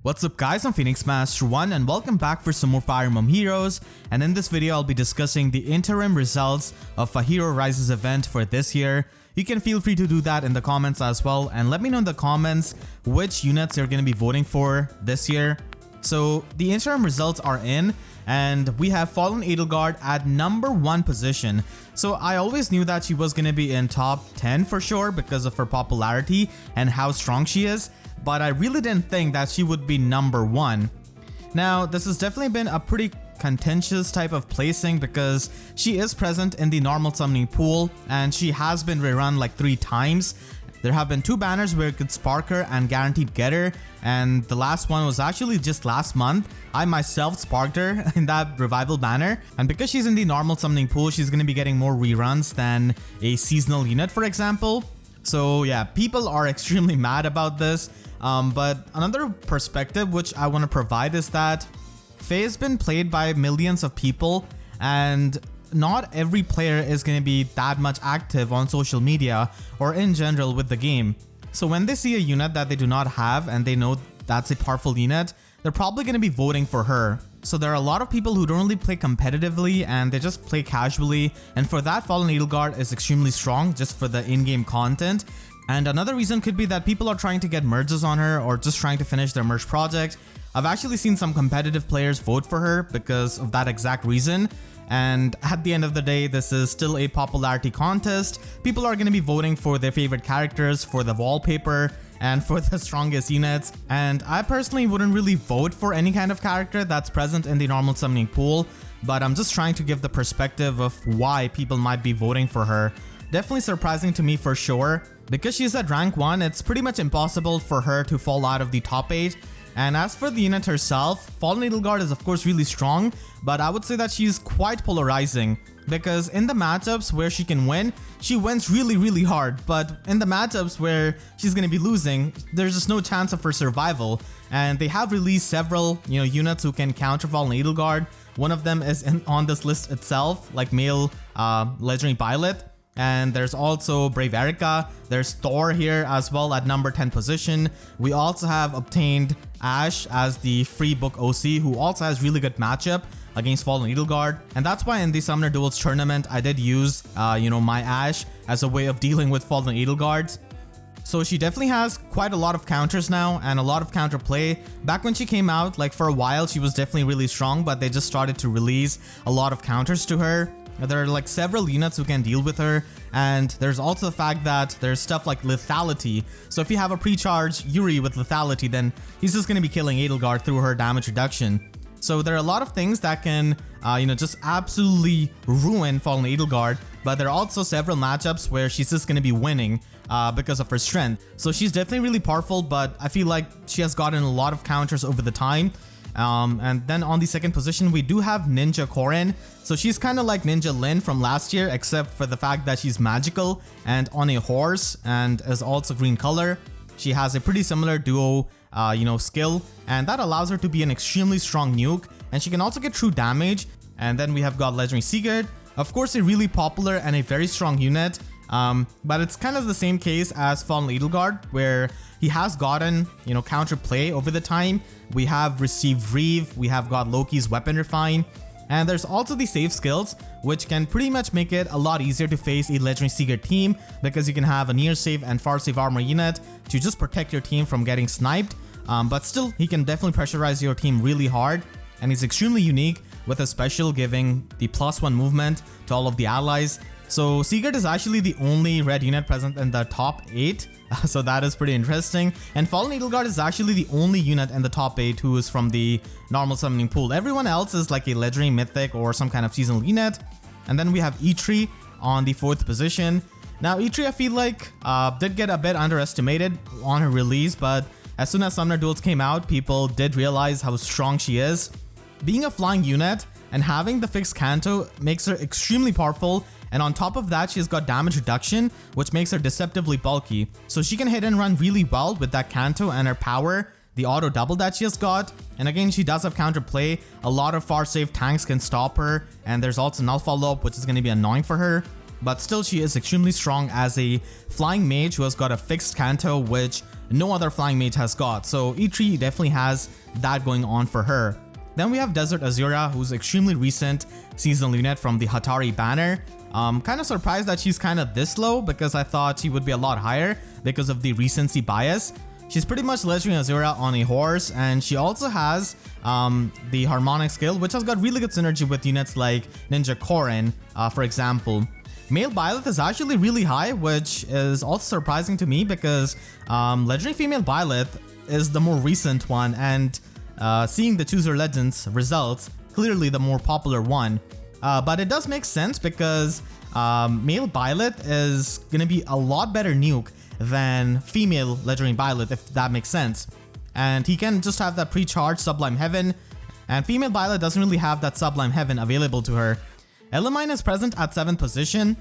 What's up guys, I'm Phoenix Master 1 and welcome back for some more Fire Emblem Heroes, and in this video I'll be discussing the interim results of a Hero Rises event for this year. You can feel free to do that in the comments as well, and let me know in the comments which units you're going to be voting for this year. So the interim results are in, and we have Fallen Edelgard at number 1 position. So I always knew that she was going to be in top 10 for sure because of her popularity and how strong she is, but I really didn't think that she would be number 1. Now this has definitely been a pretty contentious type of placing because she is present in the normal summoning pool and she has been rerun like 3 times. There have been 2 banners where you could spark her and guaranteed get her, and the last one was actually just last month. I myself sparked her in that revival banner, and because she's in the normal summoning pool, she's going to be getting more reruns than a seasonal unit, for example. So yeah, people are extremely mad about this, but another perspective which I want to provide is that FEH has been played by millions of people, and not every player is going to be that much active on social media or in general with the game. So when they see a unit that they do not have and they know that's a powerful unit, they're probably going to be voting for her. So there are a lot of people who don't really play competitively and they just play casually, and for that Fallen Edelgard is extremely strong just for the in-game content. And another reason could be that people are trying to get merges on her or just trying to finish their merge project. I've actually seen some competitive players vote for her because of that exact reason. And at the end of the day, this is still a popularity contest. People are going to be voting for their favorite characters, for the wallpaper, and for the strongest units. And I personally wouldn't really vote for any kind of character that's present in the normal summoning pool, but I'm just trying to give the perspective of why people might be voting for her. Definitely surprising to me for sure. Because she's at rank 1, it's pretty much impossible for her to fall out of the top 8. And as for the unit herself, Fallen Edelgard is of course really strong, but I would say that she's quite polarizing. Because in the matchups where she can win, she wins really hard, but in the matchups where she's going to be losing, there's just no chance of her survival. And they have released several units who can counter Fallen Edelgard. One of them is on this list itself, like male legendary Violet. And there's also Brave Erica, there's Thor here as well at number 10 position. We also have obtained Ashe as the free book OC, who also has really good matchup against Fallen Edelgard. And that's why in the Summoner Duels tournament I did use my Ashe as a way of dealing with Fallen Edelgard. So she definitely has quite a lot of counters now and a lot of counter play. Back when she came out, like for a while, she was definitely really strong, but they just started to release a lot of counters to her. There are like several units who can deal with her, and there's also the fact that there's stuff like lethality. So if you have a pre-charge Yuri with lethality, then he's just going to be killing Edelgard through her damage reduction. So there are a lot of things that can just absolutely ruin Fallen Edelgard, but there are also several matchups where she's just going to be winning because of her strength. So she's definitely really powerful, but I feel like she has gotten a lot of counters over the time. And then on the second position we do have Ninja Korin. So she's kind of like Ninja Lin from last year, except for the fact that she's magical and on a horse and is also green color. She has a pretty similar duo skill, and that allows her to be an extremely strong nuke, and she can also get true damage. And then we have got Legendary Sigurd, of course a really popular and a very strong unit. But it's kind of the same case as Fallen Edelgard, where he has gotten, counter play over the time. We have received Reeve, we have got Loki's Weapon Refine, and there's also the save skills, which can pretty much make it a lot easier to face a Legendary Sigurd team, because you can have a near save and far save armor unit to just protect your team from getting sniped. But still, he can definitely pressurize your team really hard, and he's extremely unique with a special giving the +1 movement to all of the allies. So Sigurd is actually the only red unit present in the top 8, so that is pretty interesting. And Fallen Edelgard is actually the only unit in the top 8 who is from the normal summoning pool. Everyone else is like a legendary, mythic, or some kind of seasonal unit. And then we have Eitri on the 4th position. Now Eitri, I feel like did get a bit underestimated on her release, but as soon as Summoner Duels came out, people did realize how strong she is. Being a flying unit and having the fixed Canto makes her extremely powerful, and on top of that she's got damage reduction, which makes her deceptively bulky. So she can hit and run really well with that Canto and her power, the auto double that she has got. And again, she does have counter play. A lot of far save tanks can stop her, and there's also null follow-up, which is going to be annoying for her. but still she is extremely strong as a flying mage who has got a fixed canto, which no other flying mage has got. So E3 definitely has that going on for her. Then we have Desert Azura, who's extremely recent seasonal unit from the Hatari banner. Kind of surprised that she's kind of this low because I thought she would be a lot higher because of the recency bias. She's pretty much Legendary Azura on a horse, and she also has the Harmonic skill, which has got really good synergy with units like Ninja Korin, for example. Male Byleth is actually really high, which is also surprising to me because Legendary Female Byleth is the more recent one, and seeing the Choose Your Legends results, clearly the more popular one. But it does make sense because male Byleth is going to be a lot better nuke than female Legendary Byleth, if that makes sense. And he can just have that pre-charged Sublime Heaven, and female Byleth doesn't really have that Sublime Heaven available to her. Elamine is present at 7th position,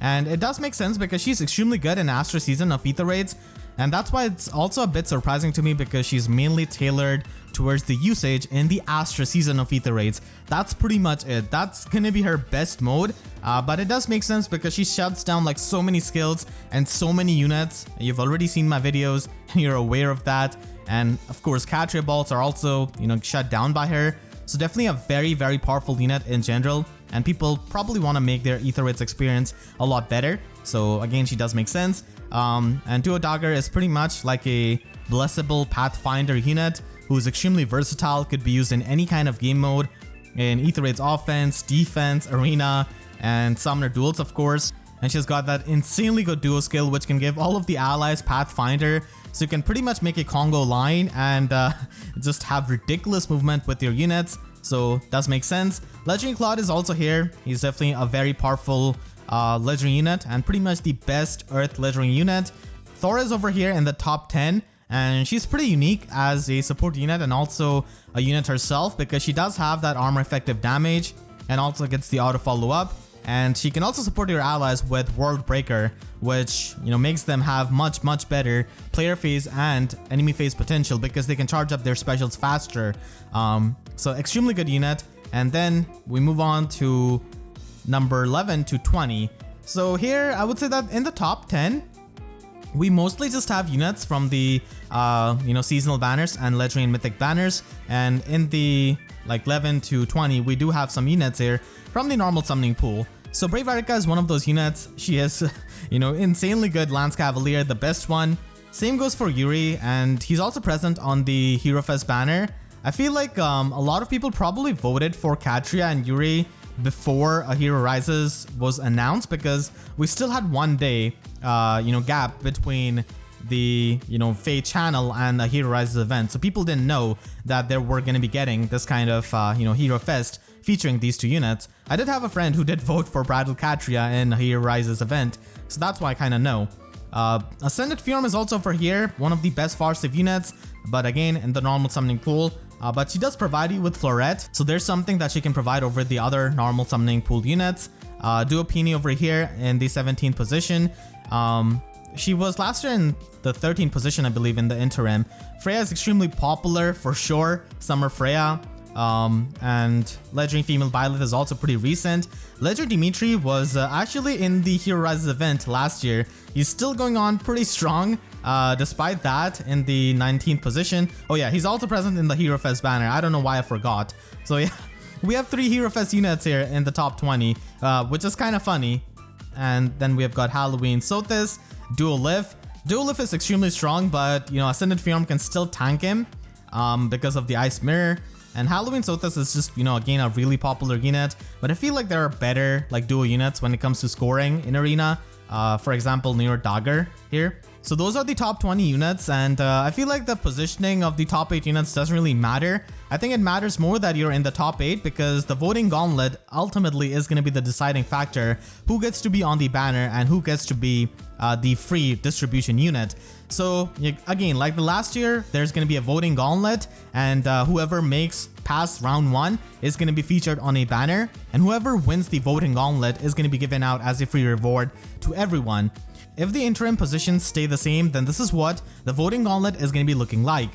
and it does make sense because she's extremely good in Astra season of Aether raids, and that's why it's also a bit surprising to me because she's mainly tailored towards the usage in the Astra season of Aether raids. That's pretty much it. That's gonna be her best mode, but it does make sense because she shuts down like so many skills and so many units. You've already seen my videos and you're aware of that. And of course, Katria bolts are also, shut down by her. So definitely a very, very powerful unit in general, and people probably want to make their Aether raids experience a lot better. So again, she does make sense. And Duo Dagger is pretty much like a blessable Pathfinder unit who's extremely versatile, could be used in any kind of game mode, in Aether raids offense, defense, arena, and summoner duels, of course. And she's got that insanely good duo skill which can give all of the allies Pathfinder, so you can pretty much make a Congo line and just have ridiculous movement with your units. So does make sense. Legendary Claude is also here. He's definitely a very powerful legendary unit and pretty much the best Earth legendary unit. Thor is over here in the top 10, and she's pretty unique as a support unit and also a unit herself because she does have that armor effective damage and also gets the auto follow up. And she can also support your allies with World Breaker, which makes them have much better player phase and enemy phase potential because they can charge up their specials faster. So extremely good unit. And then we move on to number 11 to 20. So here I would say that in the top 10, we mostly just have units from the seasonal banners and legendary and mythic banners, and in the 11 to 20 we do have some units here from the normal summoning pool. So Brave Erika is one of those units. She is insanely good Lance Cavalier, the best one. Same goes for Yuri, and he's also present on the Hero Fest banner. I feel like a lot of people probably voted for Katria and Yuri before A Hero Rises was announced because we still had 1 day gap between the FEH channel and the Hero Rises event, so people didn't know that they were going to be getting this kind of Hero Fest featuring these two units. I did have a friend who did vote for Bradle Katria in a Hero Rises event, so that's why I kind of know. Ascended Furum is also for here, one of the best Farsiv units, but again in the normal summoning pool. But she does provide you with Florette, so there's something that she can provide over the other normal summoning pool units. Duopini over here in the 17th position. She was last year in the 13th position, I believe, in the interim. Freya is extremely popular for sure. Summer Freya. And Legendary Female Byleth is also pretty recent. Legendary Dimitri was actually in the Hero Rises event last year. He's still going on pretty strong. Despite that, in the 19th position. Oh yeah, he's also present in the Hero Fest banner. I don't know why I forgot. So yeah, we have 3 Hero Fest units here in the top 20, which is kind of funny. And then we have got Halloween Sothis, Duolith. Duolith is extremely strong, but Ascended Furum can still tank him because of the Ice Mirror. And Halloween Sothis is just, again, a really popular unit. But I feel like there are better duo units when it comes to scoring in Arena. For example, Neo Dagger here. So those are the top 20 units, and I feel like the positioning of the top 8 units doesn't really matter. I think it matters more that you're in the top 8 because the voting gauntlet ultimately is going to be the deciding factor who gets to be on the banner and who gets to be the free distribution unit. So again, like the last year, there's going to be a voting gauntlet, and whoever makes past round 1 is going to be featured on a banner, and whoever wins the voting gauntlet is going to be given out as a free reward to everyone. If the interim positions stay the same, then this is what the voting gauntlet is going to be looking like.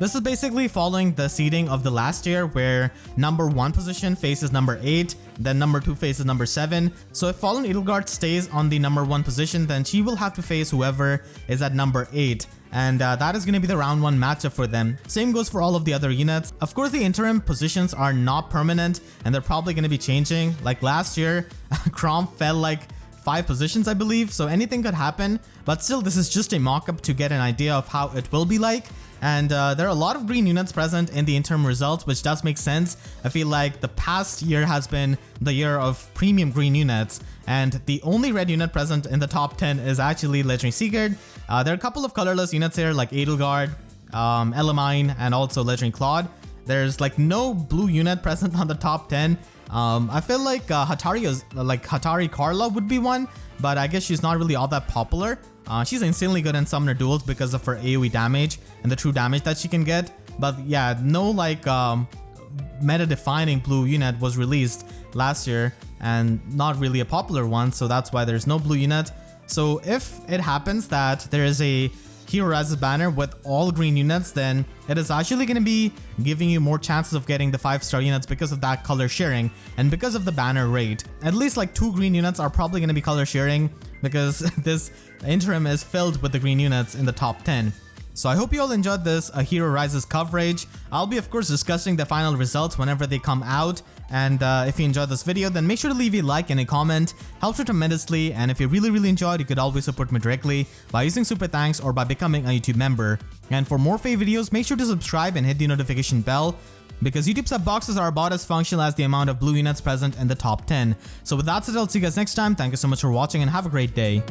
This is basically following the seeding of the last year where number 1 position faces number 8, then number 2 faces number 7. So if Fallen Edelgard stays on the number 1 position, then she will have to face whoever is at number 8. And that is going to be the round 1 matchup for them. Same goes for all of the other units. Of course, the interim positions are not permanent and they're probably going to be changing. Like last year, Crom fell like 5 positions, I believe, so anything could happen. But still, this is just a mock-up to get an idea of how it will be like. And there are a lot of green units present in the interim results, which does make sense. I feel like the past year has been the year of premium green units, and the only red unit present in the top 10 is actually Legendary Seagard. There are a couple of colorless units here like Edelgard, Elamine, and also Legendary Claude. There's like no blue unit present on the top 10. I feel like Hatari Carla would be one, but I guess she's not really all that popular. She's insanely good in summoner duels because of her AoE damage and the true damage that she can get. But yeah, no like meta-defining blue unit was released last year and not really a popular one, so that's why there's no blue unit. So if it happens that there is a Hero Rises banner with all green units, then it is actually going to be giving you more chances of getting the 5-star units because of that color sharing and because of the banner rate. At least like 2 green units are probably going to be color sharing because this interim is filled with the green units in the top 10. So I hope you all enjoyed this Hero Rises coverage. I'll be of course discussing the final results whenever they come out. And if you enjoyed this video, then make sure to leave a like and a comment. Helps me tremendously. And if you really enjoyed, you could always support me directly by using super thanks or by becoming a YouTube member. And for more FEH videos, make sure to subscribe and hit the notification bell, because YouTube sub boxes are about as functional as the amount of blue units present in the top 10. So with that said, I'll see you guys next time. Thank you so much for watching and have a great day.